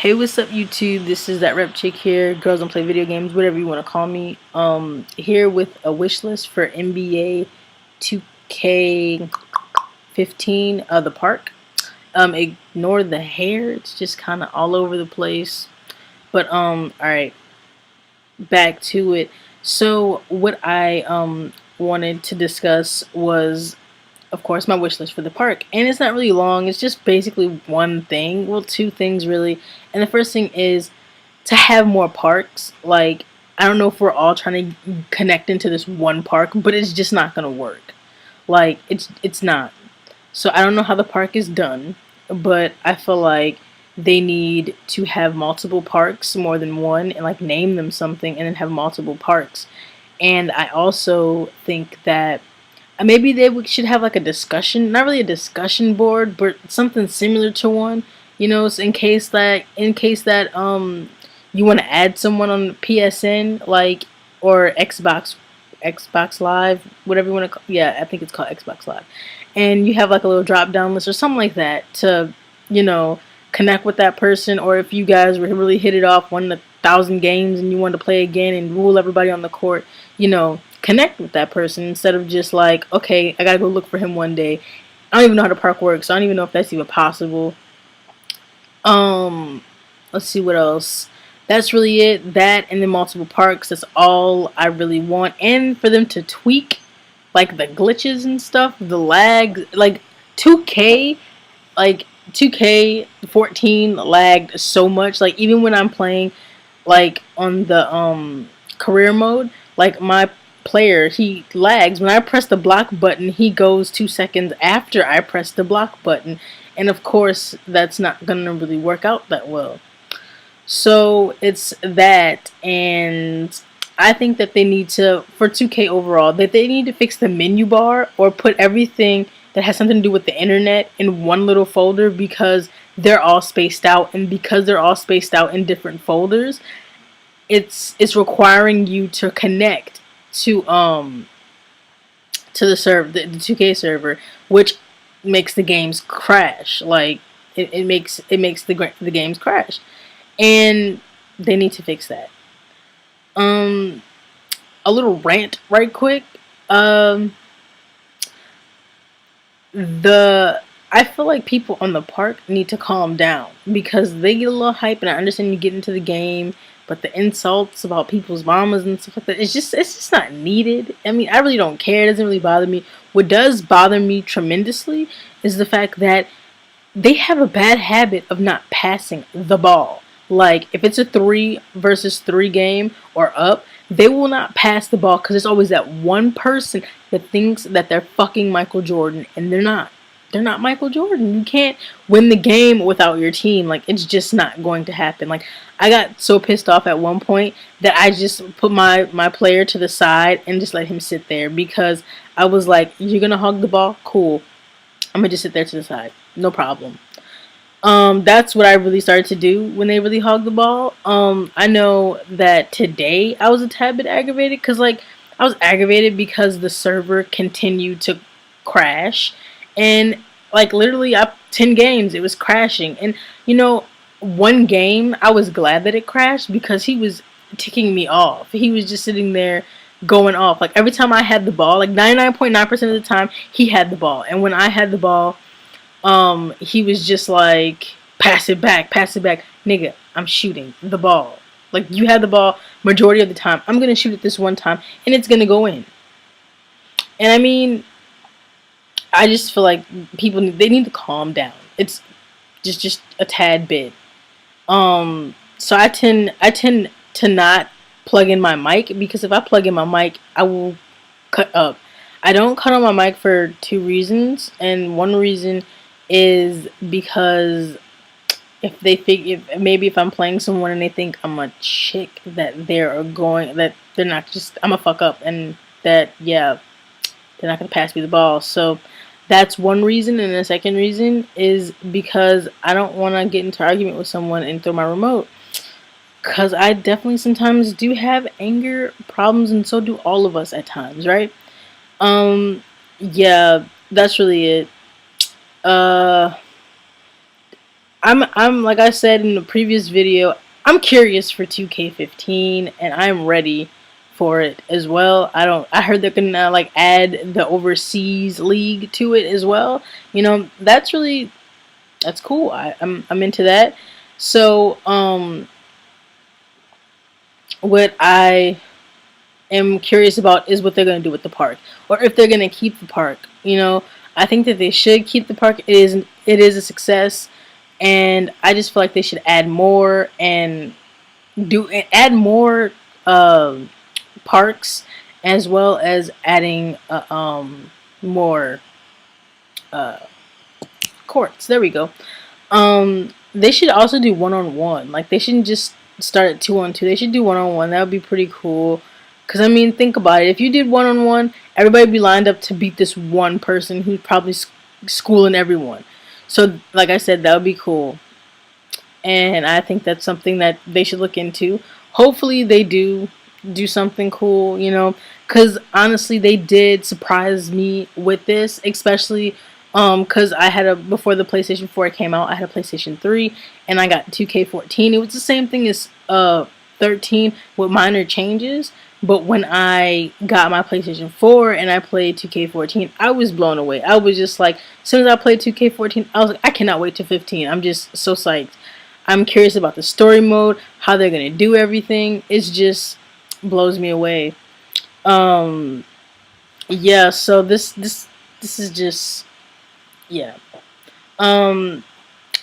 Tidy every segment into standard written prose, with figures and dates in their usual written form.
Hey, what's up YouTube? This is that rep chick here. Girls don't play video games, whatever you want to call me. Here with a wish list for NBA 2K15 the park. Ignore the hair, it's just kinda all over the place. But alright, back to it. So what I wanted to discuss was, of course, my wish list for the park. And it's not really long, it's just basically one thing. Well, two things really. And the first thing is to have more parks. Like, I don't know if we're all trying to connect into this one park, but it's just not gonna work. Like, it's not. So I don't know how the park is done, but I feel like they need to have multiple parks, more than one, and like name them something and then have multiple parks. And I also think that maybe they should have like a discussion, not really a discussion board, but something similar to one. You know, so in case that you want to add someone on PSN, like, or Xbox Live, whatever you want to call. Yeah, I think it's called Xbox Live, and you have like a little drop down list or something like that to, you know, connect with that person. Or if you guys really hit it off, won 1,000 games, and you want to play again and rule everybody on the court, you know, connect with that person instead of just like, okay, I gotta go look for him one day. I don't even know how the park works, so I don't even know if that's even possible. Um, let's see what else. That's really it. That and then multiple parks. That's all I really want. And for them to tweak like the glitches and stuff, the lag, like 2K, like 2K14 lagged so much. Like even when I'm playing like on the career mode, like my player, he lags. When I press the block button, he goes 2 seconds after I press the block button. And of course, that's not gonna really work out that well. So it's that, and I think that they need to, for 2K overall, that they need to fix the menu bar or put everything that has something to do with the internet in one little folder, because they're all spaced out, and because they're all spaced out in different folders, it's requiring you to connect to the server, the 2K server, which makes the games crash. Like it makes the games crash, and they need to fix that. Um, a little rant right quick. Um, the I feel like people on the park need to calm down because they get a little hype, and I understand you get into the game, but the insults about people's mamas and stuff like that, it's just not needed. I mean, I really don't care. It doesn't really bother me. What does bother me tremendously is the fact that they have a bad habit of not passing the ball. Like, if it's a 3 versus 3 game or up, they will not pass the ball because there's always that one person that thinks that they're fucking Michael Jordan, and they're not. They're not Michael Jordan. You can't win the game without your team. Like, it's just not going to happen. Like, I got so pissed off at one point that I just put my player to the side and just let him sit there, because I was like, you're gonna hug the ball? Cool. I'm gonna just sit there to the side. No problem. That's what I really started to do when they really hogged the ball. I know that today I was a tad bit aggravated because, like, I was aggravated because the server continued to crash, and like literally up 10 games it was crashing. And you know, one game I was glad that it crashed because he was ticking me off. He was just sitting there going off. Like every time I had the ball, like 99.9% of the time he had the ball, and when I had the ball, he was just like, pass it back, nigga. I'm shooting the ball. Like, you have the ball majority of the time. I'm gonna shoot it this one time, and it's gonna go in. And I mean, I just feel like people they need to calm down. It's just a tad bit. So I tend to not plug in my mic, because if I plug in my mic, I will cut up. I don't cut on my mic for two reasons, and one reason is because if they think, if maybe if I'm playing someone and they think I'm a chick, that they're not, just I'm a fuck up, and that, yeah, they're not gonna pass me the ball. So that's one reason, and the second reason is because I don't want to get into an argument with someone and throw my remote, because I definitely sometimes do have anger problems, and so do all of us at times, right? Um, yeah, that's really it. Uh, I'm like I said in the previous video, I'm curious for 2K15 and I'm ready for it as well. I heard they're gonna like add the overseas league to it as well. You know, that's cool. I'm into that. So what I am curious about is what they're gonna do with the park, or if they're gonna keep the park. You know, I think that they should keep the park. It is a success, and I just feel like they should add more and add more um parks, as well as adding more uh, courts. There we go. They should also do one-on-one. Like they shouldn't just start at 2-on-2. They should do one-on-one. That would be pretty cool. Cause I mean, think about it. If you did one-on-one, everybody would be lined up to beat this one person who's probably schooling everyone. So, like I said, that would be cool. And I think that's something that they should look into. Hopefully, they do something cool. You know, cause honestly, they did surprise me with this, especially cause I had before the PlayStation 4 came out, I had a PlayStation 3 and I got 2K14. It was the same thing as 13 with minor changes, but when I got my PlayStation 4 and I played 2K14, I was blown away. I was just like, as soon as I played 2K14, I was like, I cannot wait to 15. I'm just so psyched. I'm curious about the story mode, how they're gonna do everything. It's just blows me away. Um, yeah. So this is just, yeah. Um,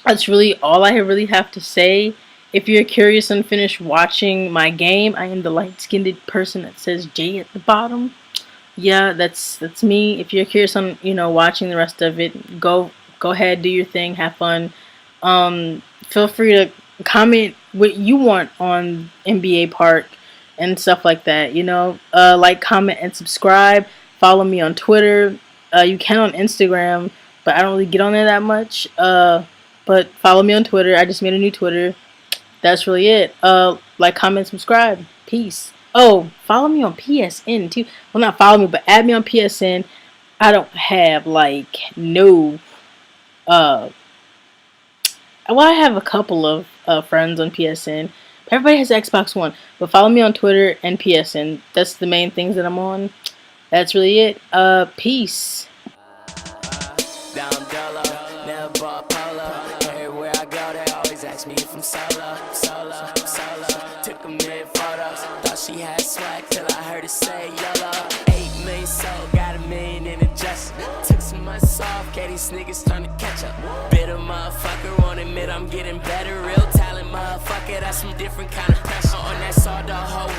that's really all I really have to say. If you're curious and finished watching my game, I am the light-skinned person that says J at the bottom. Yeah, that's me. If you're curious on watching the rest of it, go ahead, do your thing, have fun. Feel free to comment what you want on NBA Park and stuff like that. Like, comment, and subscribe. Follow me on Twitter. You can on Instagram, but I don't really get on there that much. But follow me on Twitter. I just made a new Twitter. That's really it. Like, comment, subscribe. Peace. Oh, follow me on PSN too. Well, not follow me, but add me on PSN. I don't have like no. Uh, well, I have a couple of friends on PSN. Everybody has Xbox One, but follow me on Twitter and PSN. That's the main things that I'm on. That's really it. Peace. Down dollar, never bought polo. Everywhere I go, they always ask me if I'm solo. Took a million photos, thought she had swag till I heard her say YOLO. 8 million sold, got a million in adjustment. Took some months off, get these niggas trying to catch up. Bitter motherfucker, won't admit I'm getting better. Real talent, motherfucker, that's some different kind of pressure. On that saw the whole